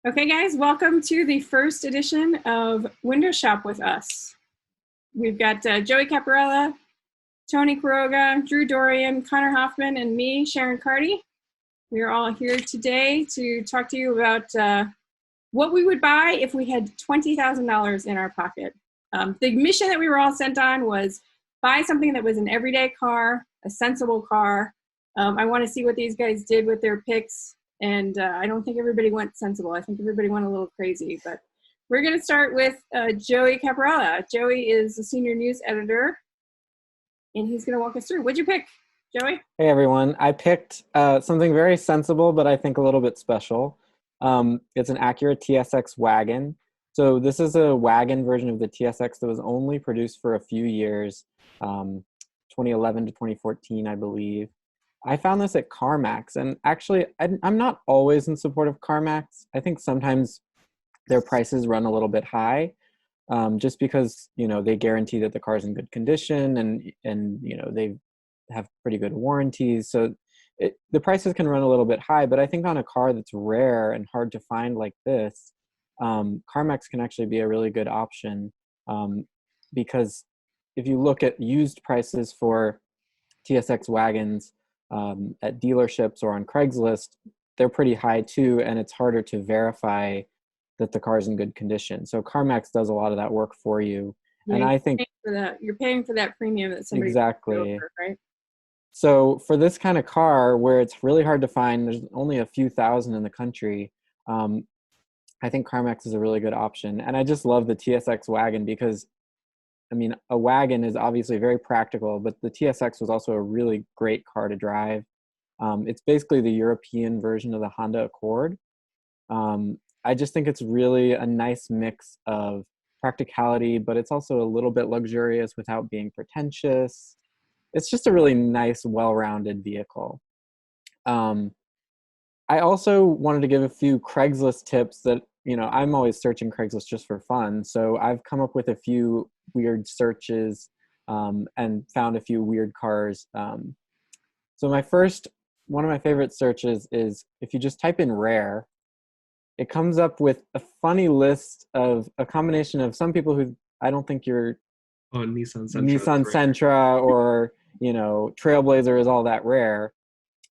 Okay, guys, welcome to the first edition of Window Shop with us. We've got Joey Caparella, Tony Quiroga, Drew Dorian, Connor Hoffman, and me, Sharon Carty. We are all here today to talk to you about what we would buy if we had $20,000 in our pocket. The mission that we were all sent on was buy something that was an everyday car, a sensible car. I want to see what these guys did with their picks. And I don't think everybody went sensible. I think everybody went a little crazy. But we're going to start with Joey Caparella. Joey is a senior news editor, and he's going to walk us through. What'd you pick, Joey? Hey, everyone. I picked something very sensible, but I think a little bit special. It's an Acura TSX wagon. So this is a wagon version of the TSX that was only produced for a few years, 2011 to 2014, I believe. I found this at CarMax, and actually, I'm not always in support of CarMax. I think sometimes their prices run a little bit high, just because they guarantee that the car's in good condition, and they have pretty good warranties. So the prices can run a little bit high, but I think on a car that's rare and hard to find like this, CarMax can actually be a really good option, because if you look at used prices for TSX wagons, at dealerships or on Craigslist, they're pretty high too, and it's harder to verify that the car's in good condition. So CarMax does a lot of that work for you. Yeah, and I think you're paying for that premium that somebody exactly over, right? So for this kind of car where it's really hard to find, there's only a few thousand in the country, I think CarMax is a really good option. And I just love the TSX wagon because a wagon is obviously very practical, but the TSX was also a really great car to drive. It's basically the European version of the Honda Accord. I just think it's really a nice mix of practicality, but it's also a little bit luxurious without being pretentious. It's just a really nice, well-rounded vehicle. I also wanted to give a few Craigslist tips that, I'm always searching Craigslist just for fun. So I've come up with a few weird searches, and found a few weird cars. So one of my favorite searches is if you just type in rare, it comes up with a funny list of a combination of some people who I don't think you're Nissan Sentra. Nissan Sentra or, Trailblazer is all that rare.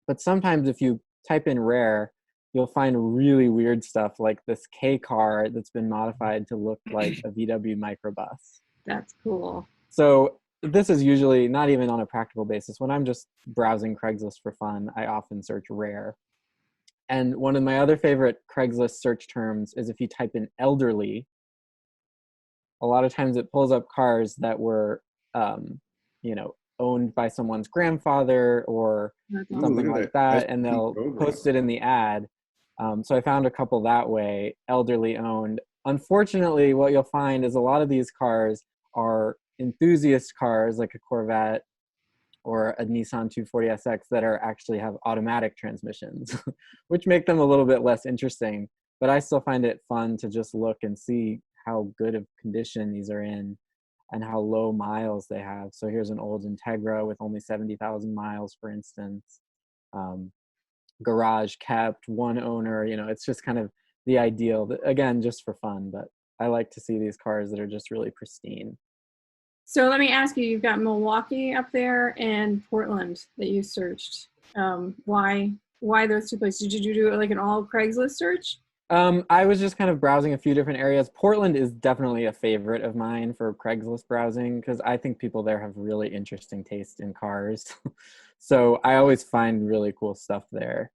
But sometimes if you type in rare, you'll find really weird stuff like this K car that's been modified to look like a VW microbus. That's cool. So this is usually not even on a practical basis. When I'm just browsing Craigslist for fun, I often search rare. And one of my other favorite Craigslist search terms is if you type in elderly, a lot of times it pulls up cars that were, owned by someone's grandfather or something like that, and they'll post it in the ad. So I found a couple that way, elderly owned. Unfortunately, what you'll find is a lot of these cars are enthusiast cars like a Corvette or a Nissan 240SX that actually have automatic transmissions, which make them a little bit less interesting. But I still find it fun to just look and see how good of condition these are in and how low miles they have. So here's an old Integra with only 70,000 miles, for instance. Garage kept, one owner, it's just kind of the ideal, again, just for fun. But I like to see these cars that are just really pristine. So let me ask you, you've got Milwaukee up there and Portland that you searched. Why those two places? Did you do like an all Craigslist search? I was just kind of browsing a few different areas. Portland is definitely a favorite of mine for Craigslist browsing because I think people there have really interesting taste in cars. So I always find really cool stuff there.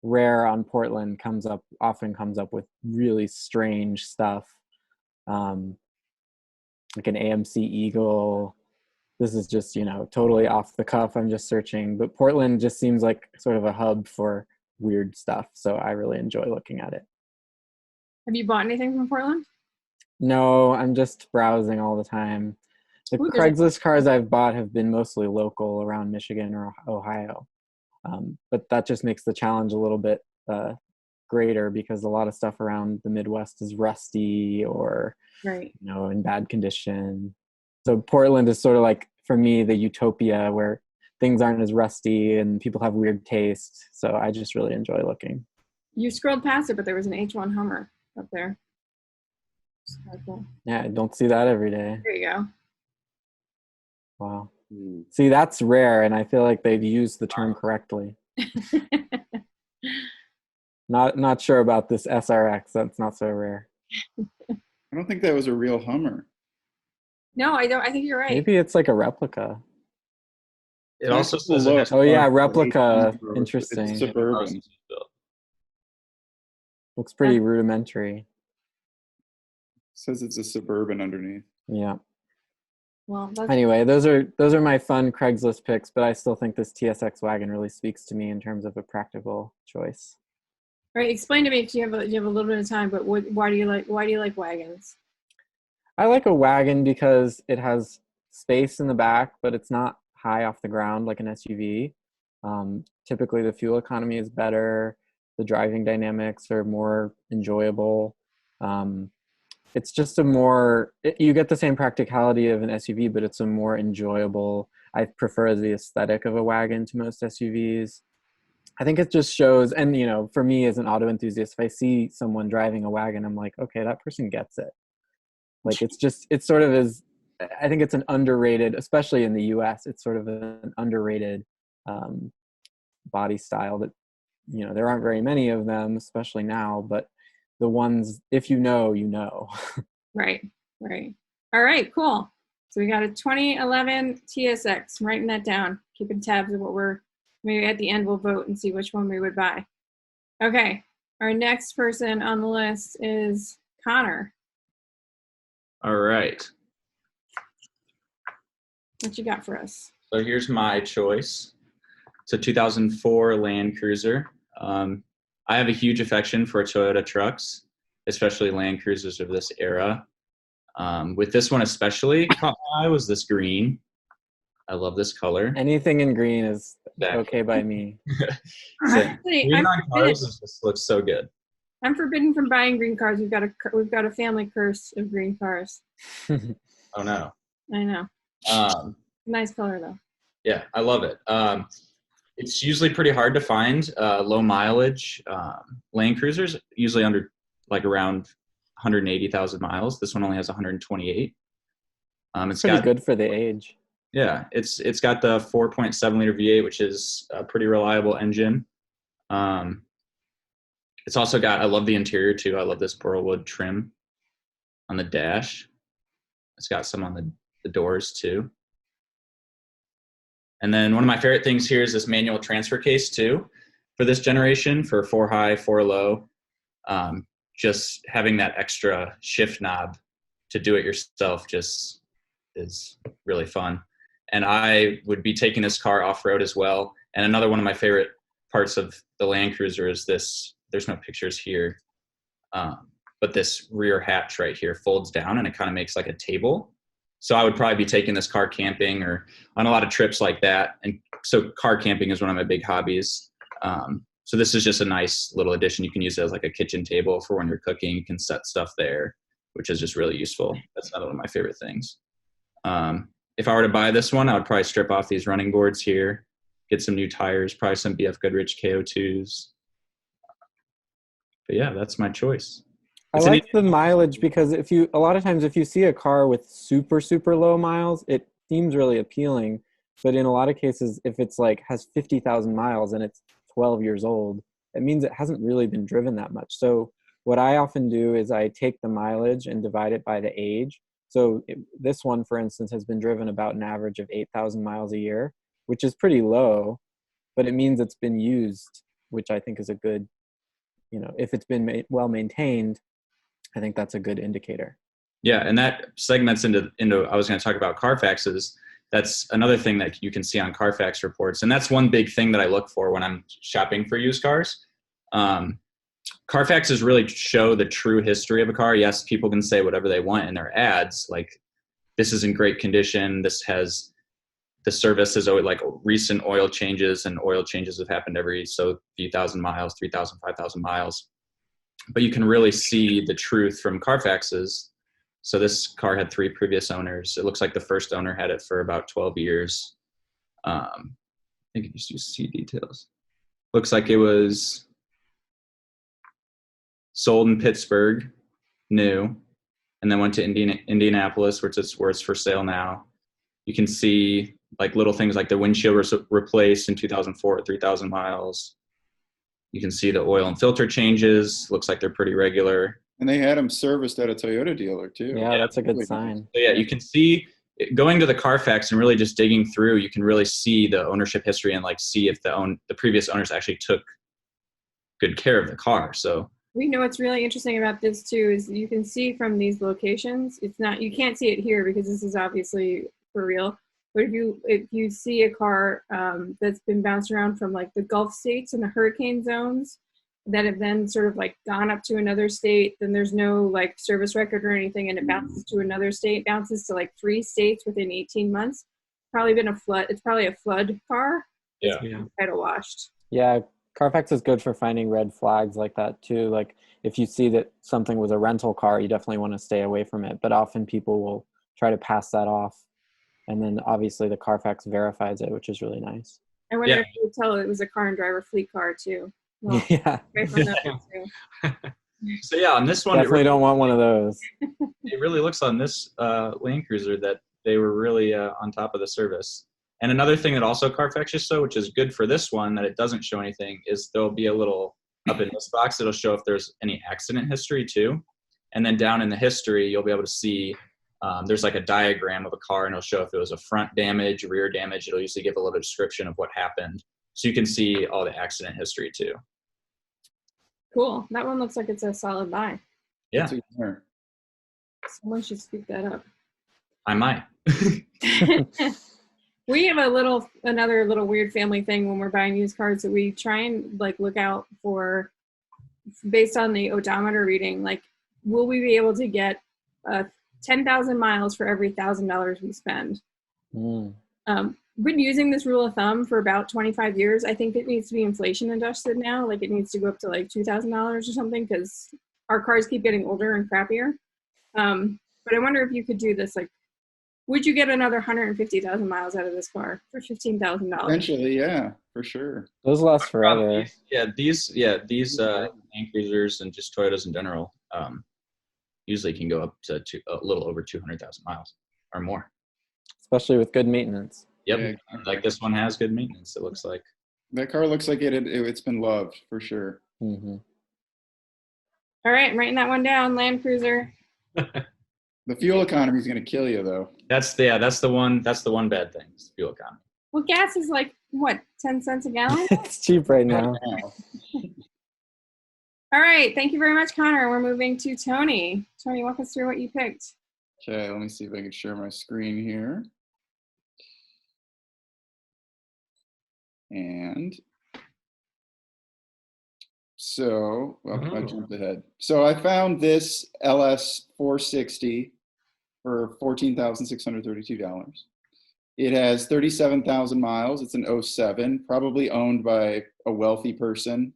Rare on Portland often comes up with really strange stuff, like an AMC Eagle. This is just, totally off the cuff. I'm just searching, but Portland just seems like sort of a hub for weird stuff. So I really enjoy looking at it. Have you bought anything from Portland? No, I'm just browsing all the time. The Craigslist cars I've bought have been mostly local around Michigan or Ohio. But that just makes the challenge a little bit greater because a lot of stuff around the Midwest is rusty or, right, in bad condition. So Portland is sort of like, for me, the utopia where things aren't as rusty and people have weird taste. So I just really enjoy looking. You scrolled past it, but there was an H1 Hummer up there. Cool. Yeah, I don't see that every day. There you go. Wow. See, that's rare, and I feel like they've used the term correctly. Not sure about this SRX. That's not so rare. I don't think that was a real Hummer. No, I don't. I think you're right. Maybe it's like a replica. It also says look. it has Oh yeah, replica. Interesting. It's suburban. Looks pretty rudimentary. Says it's a Suburban underneath. Yeah. Well, anyway, those are my fun Craigslist picks, but I still think this TSX wagon really speaks to me in terms of a practical choice. All right, explain to me if you have a little bit of time, but why do you like wagons? I like a wagon because it has space in the back, but it's not high off the ground like an SUV. Typically, the fuel economy is better. The driving dynamics are more enjoyable. It's just you get the same practicality of an SUV, but it's a more enjoyable. I prefer the aesthetic of a wagon to most SUVs. I think it just shows, and for me as an auto enthusiast, if I see someone driving a wagon, I'm like, okay, that person gets it. Like I think it's an underrated, especially in the US, it's sort of an underrated body style that, there aren't very many of them, especially now, but the ones, if you know, you know. Right. All right, cool. So we got a 2011 TSX. I'm writing that down. Keeping tabs of maybe at the end we'll vote and see which one we would buy. Okay, our next person on the list is Connor. All right. What you got for us? So here's my choice. It's a 2004 Land Cruiser. I have a huge affection for Toyota trucks, especially Land Cruisers of this era. With this one especially, caught my eye was this green. I love this color. Anything in green is okay by me. Green on cars just looks so good. I'm forbidden from buying green cars. We've got a family curse of green cars. Oh no. I know. Nice color though. Yeah, I love it. It's usually pretty hard to find low mileage Land Cruisers, usually around 180,000 miles. This one only has 128. It's pretty good for the age. Yeah, it's got the 4.7 liter V8, which is a pretty reliable engine. It's also got, I love the interior too. I love this burlwood trim on the dash. It's got some on the doors too. And then one of my favorite things here is this manual transfer case too, for this generation, for 4 high, 4 low. Just having that extra shift knob to do it yourself just is really fun. And I would be taking this car off-road as well. And another one of my favorite parts of the Land Cruiser is this, there's no pictures here, but this rear hatch right here folds down and it kind of makes like a table. So I would probably be taking this car camping or on a lot of trips like that. And so car camping is one of my big hobbies. So this is just a nice little addition. You can use it as like a kitchen table for when you're cooking. You can set stuff there, which is just really useful. That's another one of my favorite things. If I were to buy this one, I would probably strip off these running boards here, get some new tires, probably some BF Goodrich KO2s. But yeah, that's my choice. I like the mileage because a lot of times if you see a car with super, super low miles, it seems really appealing. But in a lot of cases, if it's has 50,000 miles and it's 12 years old, it means it hasn't really been driven that much. So what I often do is I take the mileage and divide it by the age. So this one, for instance, has been driven about an average of 8,000 miles a year, which is pretty low, but it means it's been used, which I think is a good, if it's been well maintained, I think that's a good indicator. Yeah, and that segments into I was going to talk about Carfaxes. That's another thing that you can see on Carfax reports. And that's one big thing that I look for when I'm shopping for used cars. Carfaxes really show the true history of a car. Yes, people can say whatever they want in their ads, like this is in great condition. The service is always recent oil changes, and oil changes have happened every few thousand miles, 3,000, 5,000 miles. But you can really see the truth from Carfaxes. So this car had 3 previous owners. It looks like the first owner had it for about 12 years. I think you just see details. Looks like it was sold in Pittsburgh, new, and then went to Indianapolis, where it's for sale now. You can see like little things like the windshield was replaced in 2004 at 3,000 miles. You can see the oil and filter changes. Looks like they're pretty regular. And they had them serviced at a Toyota dealer too. Yeah, that's a good Really sign. nice. So yeah, you can see going to the Carfax and really just digging through, you can really see the ownership history and like see if the previous owners actually took good care of the car. So We know what's really interesting about this too is you can see from these locations, you can't see it here because this is obviously for real. But if you see a car that's been bounced around from like the Gulf states and the hurricane zones that have then sort of like gone up to another state, then there's no like service record or anything, and it bounces to another state, bounces to like 3 states within 18 months. Probably been a flood. It's probably a flood car. yeah. Title washed. Yeah, Carfax is good for finding red flags like that too. Like if you see that something was a rental car, you definitely want to stay away from it. But often people will try to pass that off. And then obviously the Carfax verifies it, which is really nice. I wonder if you would tell it was a car and driver fleet car too. Well, Yeah, right from that one, too. So yeah, on this one, definitely don't want one of those. it really looks on this Land Cruiser that they were really on top of the service. And another thing that also Carfax just show, which is good for this one, that it doesn't show anything, is there'll be a little up in this box. It'll show if there's any accident history too. And then down in the history, you'll be able to see there's like a diagram of a car, and it'll show if it was a front damage, rear damage. It'll usually give a little description of what happened. So you can see all the accident history too. Cool. That one looks like it's a solid buy. Yeah, That's a winner. Someone should speak that up. I might. We have another little weird family thing when we're buying used cars that we try and like look out for based on the odometer reading. Like, will we be able to get 10,000 miles for every $1,000 we spend? Been using this rule of thumb for about 25 years. I think it needs to be inflation adjusted now. Like it needs to go up to like $2,000 or something because our cars keep getting older and crappier. But I wonder if you could do this. Like, would you get another 150,000 miles out of this car for $15,000? Eventually, yeah, for sure. Those last forever. These Land Cruisers and just Toyotas in general usually can go up to a little over 200,000 miles or more. Especially with good maintenance. Yep, Yeah, exactly. like this one has good maintenance. It looks like. That car looks like it's been loved for sure. Mm-hmm. All right, I'm writing that one down. Land Cruiser. The fuel economy is going to kill you, though. That's the one bad thing. Is fuel economy. Well, gas is like what, 10 cents a gallon? It's cheap right now. Wow. All right, thank you very much, Connor. We're moving to Tony. Tony, walk us through what you picked. Okay, let me see if I can share my screen here. And so, I jumped ahead. So I found this LS 460 for $14,632. It has 37,000 miles. It's an 07, probably owned by a wealthy person.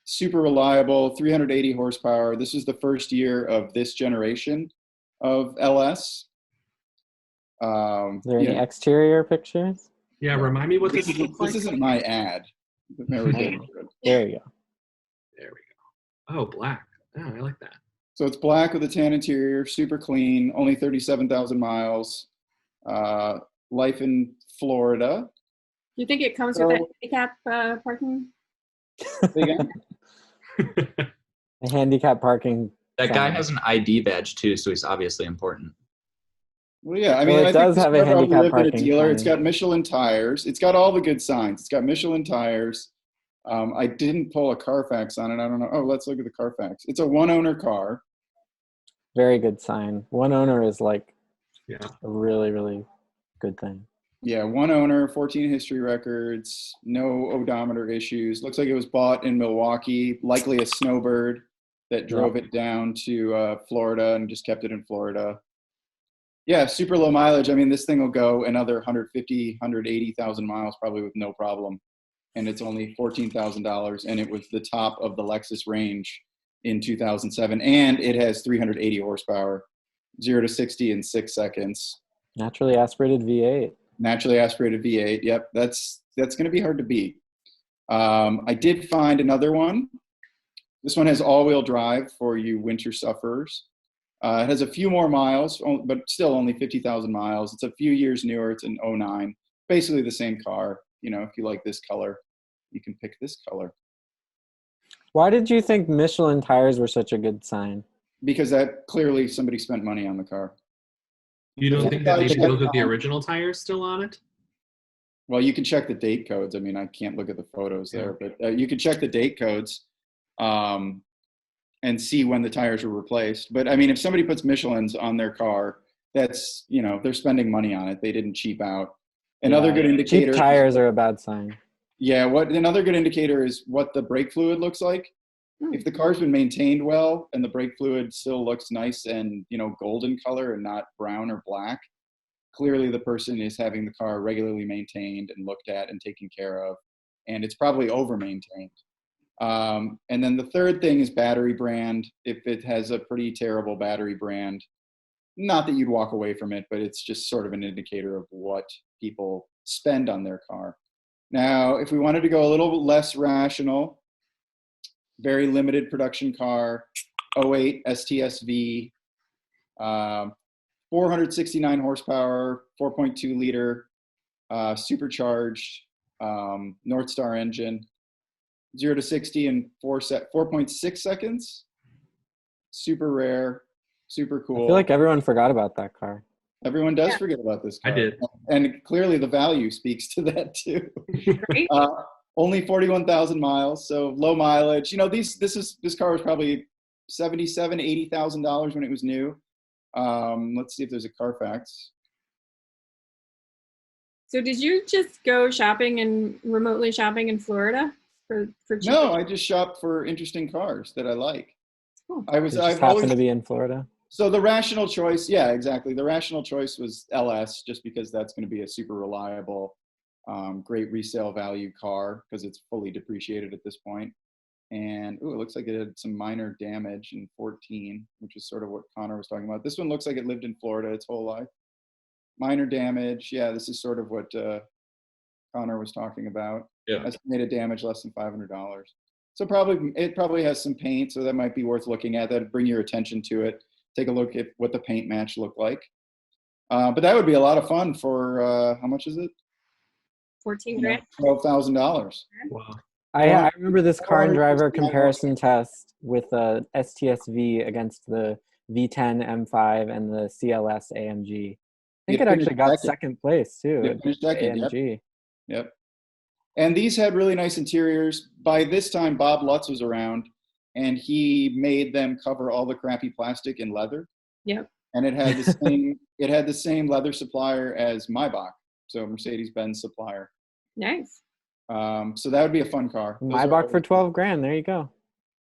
Super reliable, 380 horsepower. This is the first year of this generation of LS. Are there any exterior pictures? Yeah, remind me what this looks like. This isn't my ad. Never did. There you go. There we go. Oh, black. Oh, I like that. So it's black with a tan interior, super clean, only 37,000 miles. Life in Florida. Do you think it comes with that handicap parking? Again? A handicap parking. That guy has an ID badge too, so he's obviously important. Well, yeah, I mean, Well, it I does think have a this car handicap probably lived at a parking dealer. It's sign. got Michelin tires. It's got all the good signs. It's got Michelin tires. I didn't pull a Carfax on it. I don't know. Oh, let's look at the Carfax. It's a one-owner car. Very good sign. One owner is like Yeah. a really, really good thing. Yeah, one owner, 14 history records, no odometer issues. Looks like it was bought in Milwaukee, likely a snowbird that drove it down to Florida and just kept it in Florida. Yeah, super low mileage. I mean, this thing will go another 150, 180,000 miles probably with no problem. And it's only $14,000, and it was the top of the Lexus range in 2007. And it has 380 horsepower, 0 to 60 in 6 seconds. Naturally aspirated V8. Naturally aspirated V8. Yep, that's going to be hard to beat. I did find another one This one has all-wheel drive for you winter sufferers. It has a few more miles, but still only 50,000 miles. It's a few years newer. It's an '09. Basically the same car. You know, if you like this color, you can pick this color. Why did you think Michelin tires were such a good sign? Because that clearly somebody spent money on the car. You don't think that they should look at the original tires still on it? Well, you can check the date codes. I mean, I can't look at the photos there, but you can check the date codes and see when the tires were replaced. But I mean, if somebody puts Michelin's on their car, that's, you know, they're spending money on it. They didn't cheap out. Another good indicator. Cheap tires are a bad sign. Yeah, another good indicator is what the brake fluid looks like. If the car's been maintained well and the brake fluid still looks nice and, you know, golden color and not brown or black, clearly the person is having the car regularly maintained and looked at and taken care of, and it's probably over maintained. And then the third thing is battery brand. If it has a pretty terrible battery brand, not that you'd walk away from it, but it's just sort of an indicator of what people spend on their car. Now, if we wanted to go a little less rational, very limited production car, '08 STSV, 469 horsepower, 4.2 liter, supercharged North Star engine, 0 to 60 in 4.6 seconds. Super rare, super cool. I feel like everyone forgot about that car. Everyone does forget about this car. I did. And clearly the value speaks to that too. Right? Only 41,000 miles, so low mileage. You know, this car was probably $80,000 when it was new. Let's see if there's a Carfax. So did you just go shopping and remotely shopping in Florida for cheap? No, I just shop for interesting cars that I like. Cool. It just happened to be in Florida. So the rational choice, yeah, exactly. The rational choice was LS, just because that's going to be a super reliable, great resale value car because it's fully depreciated at this point. And it looks like it had some minor damage in 14, which is sort of what Connor was talking about. This one looks like it lived in Florida its whole life. Minor damage, yeah, this is sort of what Connor was talking about. Yeah. Estimated damage less than $500. So it probably has some paint, so that might be worth looking at. That'd bring your attention to it. Take a look at what the paint match looked like. But that would be a lot of fun for, how much is it? 14 grand. $12,000. Wow. I remember this car and driver comparison test with a STSV against the V10 M5 and the CLS AMG. I think it actually got second place too. It finished second, AMG. Yep. And these had really nice interiors. By this time, Bob Lutz was around, and he made them cover all the crappy plastic in leather. Yep. And it had the same. It had the same leather supplier as Maybach, so Mercedes-Benz supplier. Nice. So that would be a fun car. Maybach for 12 grand. There you go.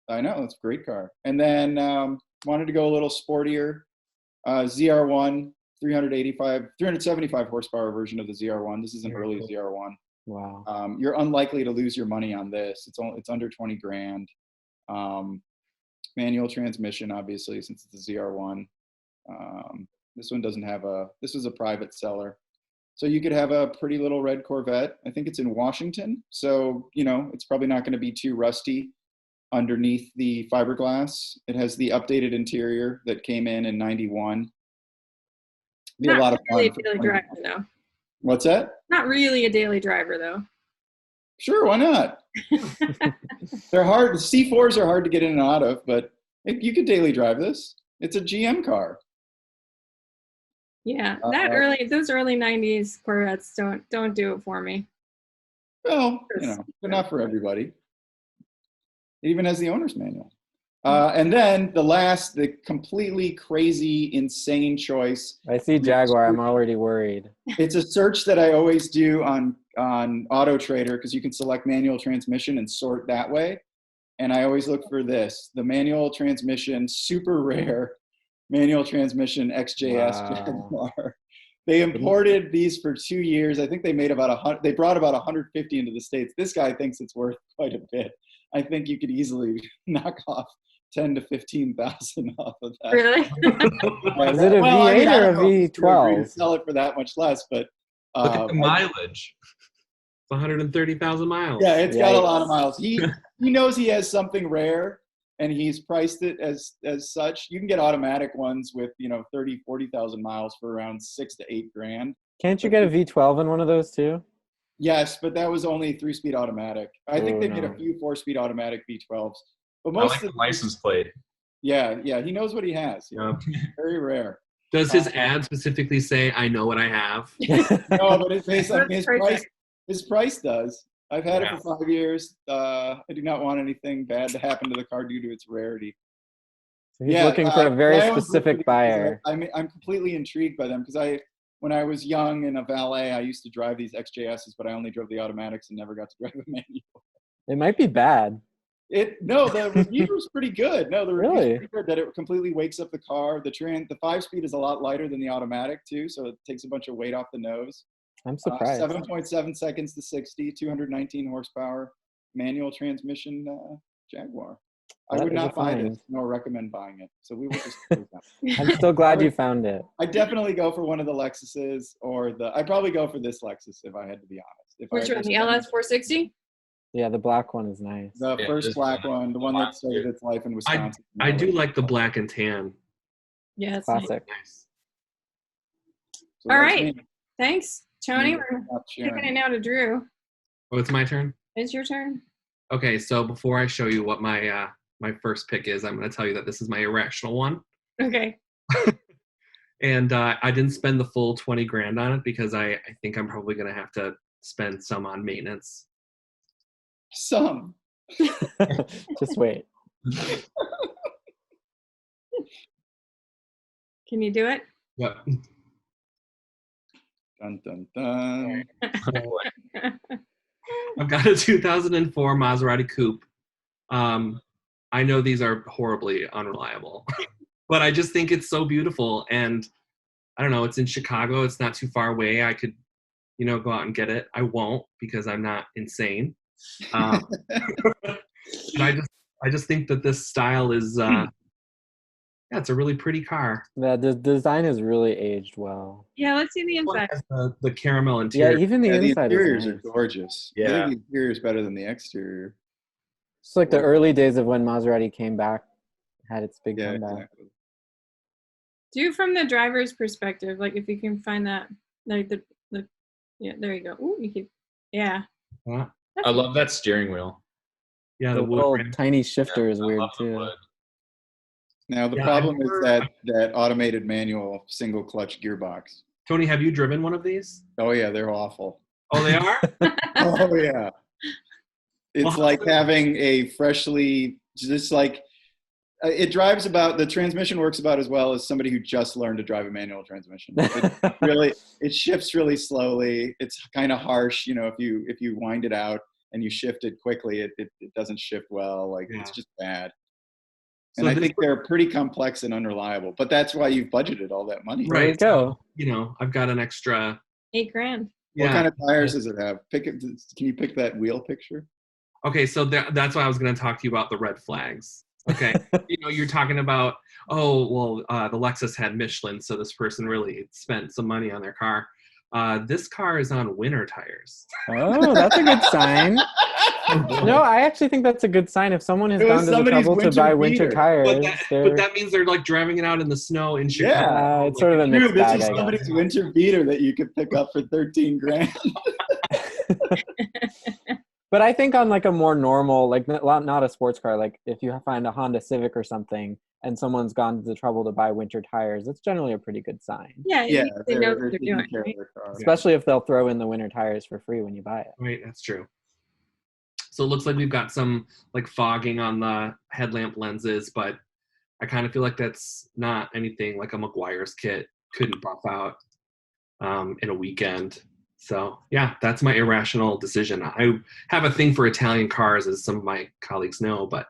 I know, it's a great car. And then wanted to go a little sportier. ZR1, 375 horsepower version of the ZR1. This is an early ZR1. Wow. You're unlikely to lose your money on this. It's under 20 grand. Manual transmission, obviously, since it's a ZR1. This one doesn't have this is a private seller. So you could have a pretty little red Corvette. I think it's in Washington. So, you know, it's probably not going to be too rusty underneath the fiberglass. It has the updated interior that came in 91. Be Not a lot of fun. really a daily driver, though. What's that? Not really a daily driver, though. Sure, why not? They're hard. C4s are hard to get in and out of, but you could daily drive this. It's a GM car. Yeah, those early '90s Corvettes don't do it for me. Well, you know, but not for everybody. It even has the owner's manual. And then the completely crazy, insane choice. I see Jaguar. I'm already worried. It's a search that I always do on Auto Trader because you can select manual transmission and sort that way. And I always look for this, the manual transmission, super rare manual transmission XJS Jaguar. They imported these for 2 years. I think they made they brought about 150 into the States. This guy thinks it's worth quite a bit. I think you could easily knock off 10 to 15,000 off of that. Really? Is it a V8 or a V12? Sell it for that much less, but look at the mileage. It's 130,000 miles. Yeah, it's got a lot of miles. He knows he has something rare, and he's priced it as such. You can get automatic ones with 30,000-40,000 miles for around $6 to $8 grand. Can't you get a V12 in one of those too? Yes, but that was only 3-speed automatic. I think they made a few 4-speed automatic V12s, but I most like of the license plate. Yeah, he knows what he has. Very rare. Does his ad specifically say, "I know what I have"? No, but it's based on his That's price. perfect. His price does. I've had Yeah. it for 5 years. I do not want anything bad to happen to the car due to its rarity. So he's looking for a very I always look for specific these buyer. because I'm completely intrigued by them because when I was young and a valet, I used to drive these XJSs, but I only drove the automatics and never got to drive a manual. It might be bad. No, the review was pretty good. No, the review Really? was pretty good that it completely wakes up the car. The 5-speed is a lot lighter than the automatic too, so it takes a bunch of weight off the nose. I'm surprised. 7.7 seconds to 60, 219 horsepower, manual transmission Jaguar. I That would is a not buy find. this nor recommend buying it. So we will just. I'm still glad you found it. I'd definitely go for one of the Lexuses I'd probably go for this Lexus if I had to be honest. Which one? The LS460? Yeah, the black one is nice. The Yeah, first this black one. one, the one that saved its life in Wisconsin. I do like the black and tan. Yeah, it's nice. Classic. Nice. So All that's right. me. Thanks, Tony. Me, We're not kicking Sharon. it now to Drew. Oh, it's my turn. It's your turn. Okay, so before I show you what my my first pick is, I'm going to tell you that this is my irrational one. Okay. And I didn't spend the full 20 grand on it because I think I'm probably going to have to spend some on maintenance. Some. Just wait. Can you do it? Yep. Dun, dun, dun. I've got a 2004 Maserati Coupe. I know these are horribly unreliable, but I just think it's so beautiful. And I don't know, it's in Chicago. It's not too far away. I could, go out and get it. I won't because I'm not insane. But I just think that this style is, it's a really pretty car. The design is really aged well. Yeah, let's see the It inside. has the caramel Yeah, interior. even the Yeah, the inside interiors is are nice. gorgeous. I Yeah. think the interior is better than the exterior. It's like the early days of when Maserati came back, had its big Yeah, comeback. exactly. Do from the driver's perspective, like if you can find that, like yeah, there you go. Ooh, you keep, yeah. Yeah, I love that steering wheel. the The wood little rim. tiny shifter is I weird love the too. wood. Now the Yeah, problem is I've that automated manual single clutch gearbox. Tony, have you driven one of these? Oh yeah, they're awful. Oh, they are? Oh yeah. It's Well, like having a freshly, just like, it drives about, the transmission works about as well as somebody who just learned to drive a manual transmission. It shifts really slowly. It's kind of harsh, if you wind it out and you shift it quickly, it doesn't shift well. Like Yeah. it's just bad. So And I this- think they're pretty complex and unreliable, but that's why you've budgeted all that money. There you Right. go. So, I've got an extra. $8 grand. What kind of tires does it have? Can you pick that wheel picture? Okay, so that's why I was going to talk to you about the red flags. Okay, you're talking about, the Lexus had Michelin, so this person really spent some money on their car. This car is on winter tires. Oh, that's a good sign. No, I actually think that's a good sign. If someone has It was gone to the somebody's trouble to winter buy winter beater. tires, But that means they're like driving it out in the snow in Chicago. Yeah. it's sort of a Dude, mixed this bag, is I guess. somebody's winter beater that you could pick up for 13 grand. But I think on like a more normal, like not a sports car, like if you find a Honda Civic or something and someone's gone to the trouble to buy winter tires, it's generally a pretty good sign. Yeah, Yeah, they know what they're they're taking doing. care of Right? their car. Especially if they'll throw in the winter tires for free when you buy it. Right, that's true. So it looks like we've got some like fogging on the headlamp lenses, but I kind of feel like that's not anything like a McGuire's kit couldn't buff out in a weekend. So yeah, that's my irrational decision. I have a thing for Italian cars, as some of my colleagues know, but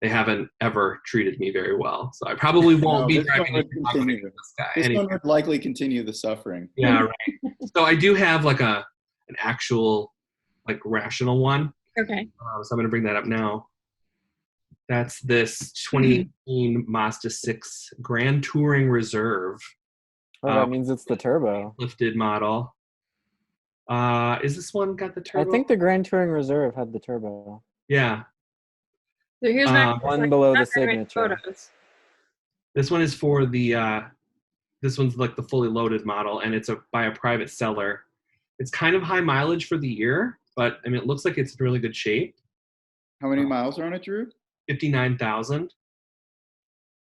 they haven't ever treated me very well. So I probably won't be this one driving would continue. this guy. This anyway. one would likely continue the suffering. Yeah, right. So I do have like an actual like rational one. Okay. So I'm going to bring that up now. That's this 2018 Mazda 6 Grand Touring Reserve. Oh, that means it's the turbo. Lifted model. Is this one got the turbo? I think the Grand Touring Reserve had the turbo. Yeah. So here's my One below the not very many signature. photos. This one is for the, this one's like the fully loaded model, and it's by a private seller. It's kind of high mileage for the year, but I mean, it looks like it's in really good shape. How many miles are on it, Drew? 59,000.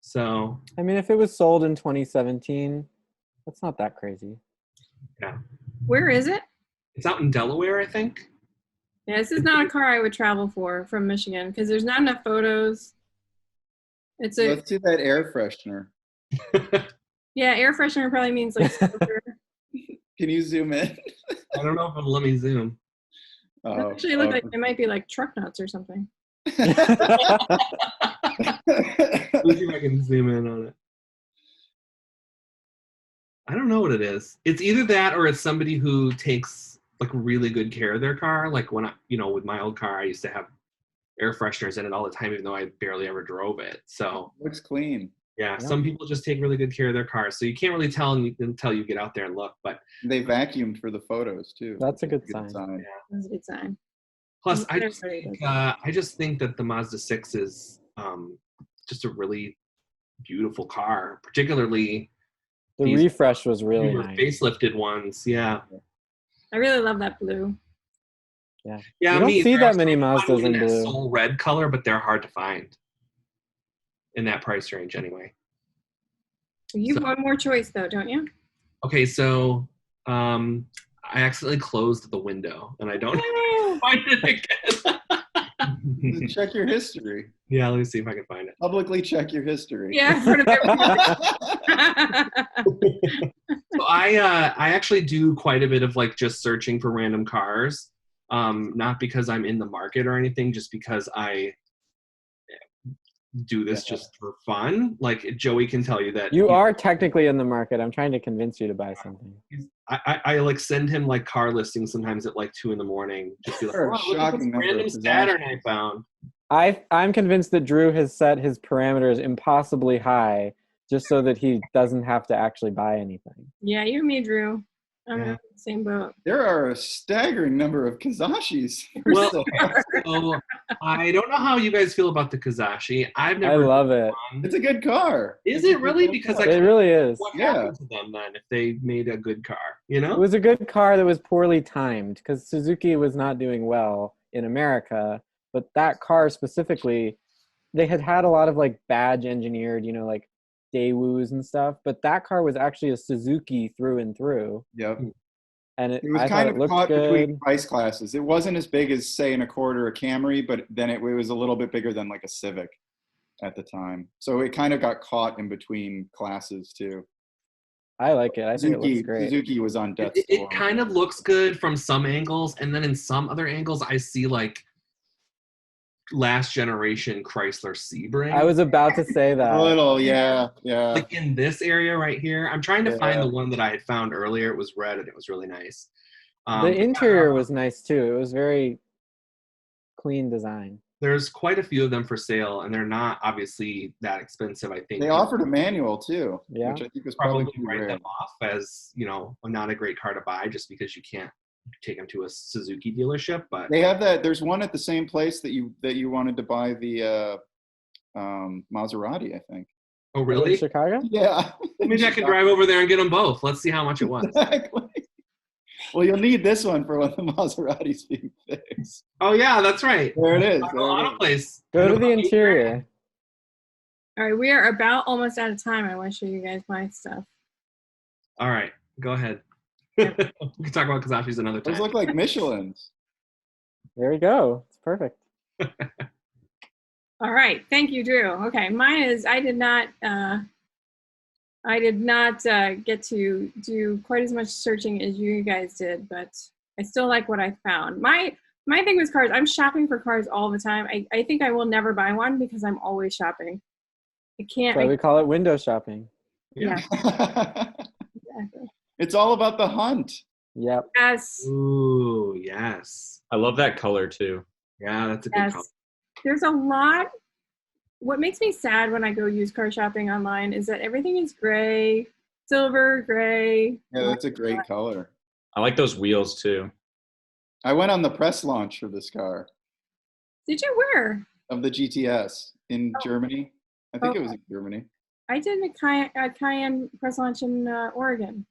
So, I mean, if it was sold in 2017, that's not that crazy. yeah. Where is it? It's out in Delaware, I think. Yeah, this is not a car I would travel for from Michigan because there's not enough photos. It's a Let's do that air freshener. yeah, air freshener probably means like smoker. Can you zoom in? I don't know if it'll let me zoom. It actually look like it might be like truck nuts or something. Let's see if I can zoom in on it. I don't know what it is. It's either that or it's somebody who takes like really good care of their car. Like when I, with my old car, I used to have air fresheners in it all the time, even though I barely ever drove it. So Looks clean. yeah, some people just take really good care of their cars. So you can't really tell until you get out there and look. But They vacuumed for the photos too. That's a good sign. yeah. That's a good sign. Plus, I Everybody just think that the Mazda 6 is just a really beautiful car, particularly The these refresh was really newer nice. facelifted ones. Yeah. I really love that blue. Yeah. Yeah, You don't see there that are many some Mazdas in that blue. soul red color, but they're hard to find in that price range anyway. You have So- one more choice though, don't you? Okay, so I accidentally closed the window and I don't find it again. Check your history. Yeah, let me see if I can find it. Publicly check your history. Yeah, in front of everybody. So I actually do quite a bit of like just searching for random cars. Not because I'm in the market or anything, just because I do this just for fun. Like Joey can tell you that You are technically in the market. I'm trying to convince you to buy something. I like send him like car listings sometimes at like 2 a.m. Just be like, There are a oh, look at shocking this number of random possessions. Saturn I found. I'm convinced that Drew has set his parameters impossibly high just so that he doesn't have to actually buy anything. Yeah, you and me, Drew. I'm in Yeah. the same boat. There are a staggering number of Kazashis. Well, so I don't know how you guys feel about the Kazashi. I've I never. love it. One. It's a good car. Is It's a it good really? little Because car. I It really is. what Yeah. happened to them then if they made a good car? It was a good car that was poorly timed because Suzuki was not doing well in America. But that car specifically, they had a lot of like badge engineered, like Daewoo's and stuff. But that car was actually a Suzuki through and through. Yep. And It was I kind thought of it looked caught between good. price classes. It wasn't as big as, say, a Camry, but then it was a little bit bigger than like a Civic at the time. So it kind of got caught in between classes too. I like it. I think it looks great. Suzuki was on death's It door. kind of looks good from some angles, and then in some other angles, I see like last generation Chrysler Sebring. I was about to say that. A little, yeah. like in this area right here. I'm trying to find Yeah. the one that I had found earlier. It was red and it was really nice. The interior was nice too. It was very clean design. There's quite a few of them for sale, and they're not obviously that expensive. I think They offered a manual too, Yeah. which I think was probably probably too write rare. them off as not a great car to buy just because you can't take them to a Suzuki dealership. But They have that. There's one at the same place that you wanted to buy the Maserati, I think. oh In really? Chicago? Yeah, Maybe I could drive over there and get them both. Let's see how much it was. exactly. Well, you'll need this one for when the Maserati's being fixed. Oh yeah, that's right. There it is. Auto There it is. place. Go to the interior. All right, we are about almost out of time. I want to show you guys my stuff. All right, go ahead. We can talk about Kazashis another time. Those look like Michelin's. There we go. It's perfect. All right, thank you, Drew. Okay, mine is I did not get to do quite as much searching as you guys did, but I still like what I found. My thing with cars, I'm shopping for cars all the time. I think I will never buy one because I'm always shopping. I can't. So we call it window shopping. Yeah, exactly. It's all about the hunt. Yep. Yes, Ooh, yes. I love that color too. Yeah, that's a good yes. color. There's a lot. What makes me sad when I go used car shopping online is that everything is gray, silver, gray. Yeah, that's a great color. I like those wheels too. I went on the press launch for this car. Did you wear? of the GTS in Germany. I think it was in Germany. I did a Cayenne press launch in Oregon.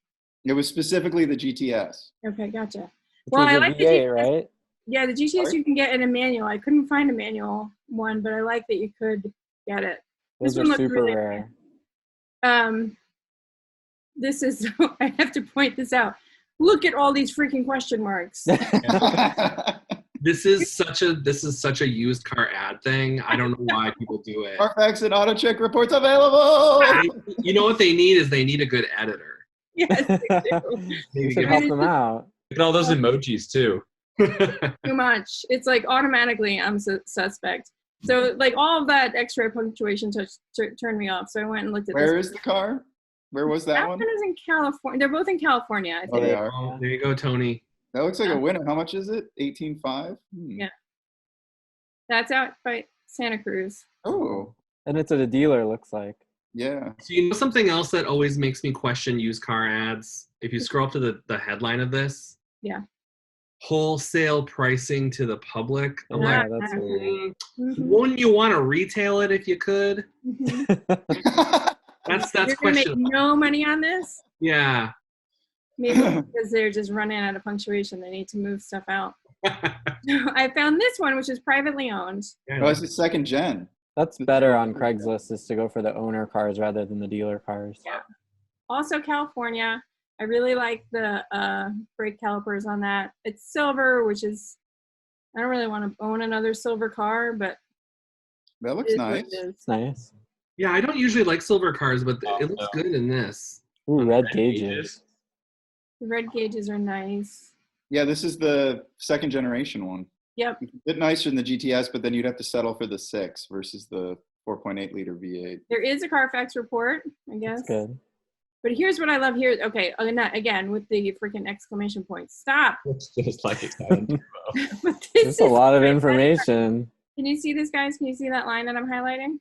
It was specifically the GTS. Okay, gotcha. Which Well, was I a like the V8, GTS. right? Yeah, the GTS Sorry? you can get in a manual. I couldn't find a manual one, but I like that you could get it. Those This are one looks super really rare. This is, I have to point this out. Look at all these freaking question marks. This is such a used car ad thing. I don't know why people do it. Carfax and auto check reports available. You know what they need is they need a good editor. Yes, they do. You Maybe should give help them out. Look at all those emojis too. Too much. It's like automatically I'm suspect. So like all of that extra punctuation turned me off. So I went and looked at Where this. is the car? Where was that That one? one is in California. They're both in California, I Oh, think. they are. Oh, there you go, Tony. That looks like a winner. How much is it? 18.5. Yeah. That's out by Santa Cruz. Oh, And it's at a dealer, looks like. yeah. So you know something else that always makes me question used car ads? If you scroll up to the headline of this. Yeah. Wholesale pricing to the public. I'm Yeah, like, that's weird. Mhm. wouldn't you want to retail it if you could? Mhm. That's You're gonna make question. no money on this? Yeah. Maybe because they're just running out of punctuation. They need to move stuff out. I found this one, which is privately owned. Oh, it's the second gen. That's better on Craigslist, is to go for the owner cars rather than the dealer cars. Yeah. Also California. I really like the brake calipers on that. It's silver, which is, I don't really want to own another silver car, but That it looks is what nice. it is. It's nice. Yeah, I don't usually like silver cars, but it looks good in this. Ooh, red gauges. gauges. The red gauges are nice. Yeah, this is the second generation one. Yep. It's a bit nicer than the GTS, but then you'd have to settle for the 6 versus the 4.8 liter V8. There is a Carfax report, I guess. That's good. But here's what I love here. Okay, again, with the freaking exclamation point. Stop. It's just like Italian turbo. But this There's a is lot of great. information. Can you see this, guys? Can you see that line that I'm highlighting?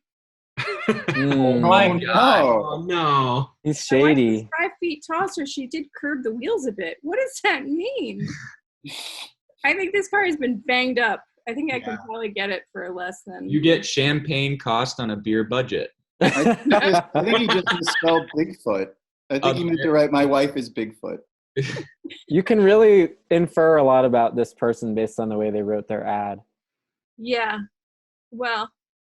Mm, my Oh, God. no. Oh no. he's My wife is shady. 5 feet tall, so she did curb the wheels a bit. What does that mean? I think this car has been banged up. I think I can probably get it for less than. You get champagne cost on a beer budget. I think he just misspelled Bigfoot. I think he meant to write, my wife is Bigfoot. You can really infer a lot about this person based on the way they wrote their ad. Yeah. Well,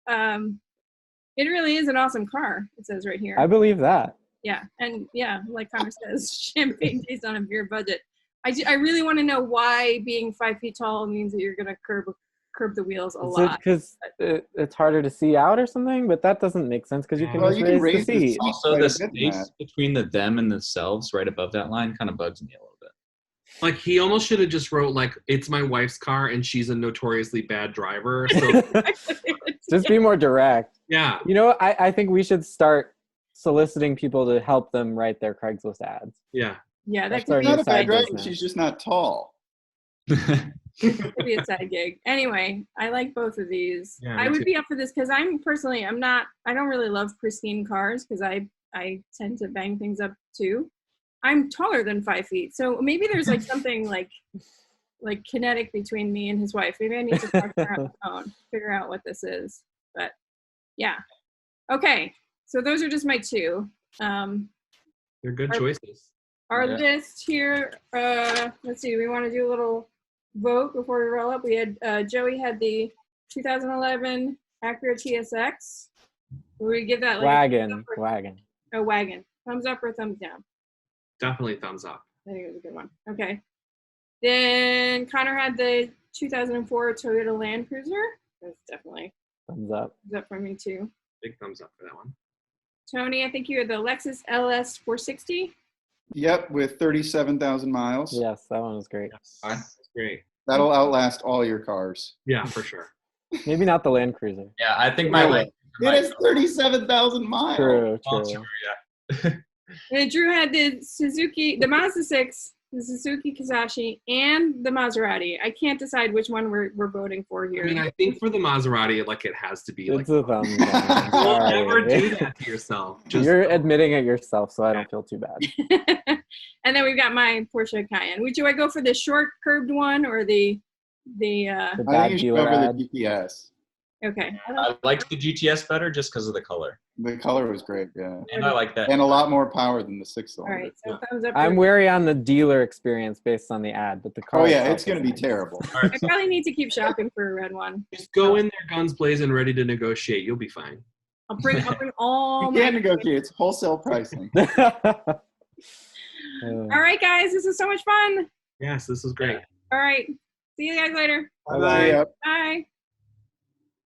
it really is an awesome car. It says right here. I believe that. Yeah, and yeah, like Connor says, champagne tastes on a beer budget. I really want to know why being 5 feet tall means that you're gonna curb the wheels a Is it lot. because it's harder to see out or something? But that doesn't make sense because you can Well, just you can raise the raise the seat. seat. Also, Quite the a bit, space Matt. between the them and the selves right above that line kind of bugs me a little bit. Like he almost should have just wrote like it's my wife's car and she's a notoriously bad driver. So Just be more direct. yeah. You know, I think we should start soliciting people to help them write their Craigslist ads. Yeah. Yeah, that That's our could She's be not a a bad side driver, business. she's just not tall. could be a side gig. Anyway, I like both of these. Yeah, I me would too. be up for this because I don't really love pristine cars because I tend to bang things up too. I'm taller than 5 feet, so maybe there's like something like kinetic between me and his wife. Maybe I need to talk to her on the phone, figure out what this is. But yeah, okay. So those are just my two. They're good Our- choices. Our Yeah. list here. Let's see. We want to do a little vote before we roll up. We had Joey had the 2011 Acura TSX. Will we give that like Wagon. a wagon? Thumbs up or thumbs down? Definitely thumbs up. I think it was a good one. Okay. Then Connor had the 2004 Toyota Land Cruiser. That's definitely Thumbs up. thumbs up for me too. Big thumbs up for that one. Tony, I think you had the Lexus LS 460. Yep, with 37,000 miles. Yes, that one was great. Yes. That's great. That'll outlast all your cars. Yeah, for sure. Maybe not the Land Cruiser. Yeah, I think my It has 37,000 miles. True, Oh, true. yeah. And Drew had the Mazda 6, the Suzuki Kizashi, and the Maserati. I can't decide which one we're voting for here. I mean, I think for the Maserati, like it has to be like It's a thumbs down. don't ever do Sorry. that to yourself. Just You're admitting it yourself, so I don't feel too bad. And then we've got my Porsche Cayenne. Do I go for the short curved one or the The I bad think you should go dealer for ad. the GPS. Okay. I liked the GTS better just because of the color. The color was great, yeah. And I like that. And a lot more power than the 6-cylinder. All right. So thumbs up. I'm wary on the dealer experience based on the ad, but the car. Oh yeah, itself it's going to is be nice. terrible. I probably need to keep shopping for a red one. Just go in there guns blazing, ready to negotiate. You'll be fine. I'll bring all You can't my. negotiate. It's wholesale pricing. All right, guys. This is so much fun. Yes, this is great. All right. See you guys later. Bye-bye. Yep. Bye.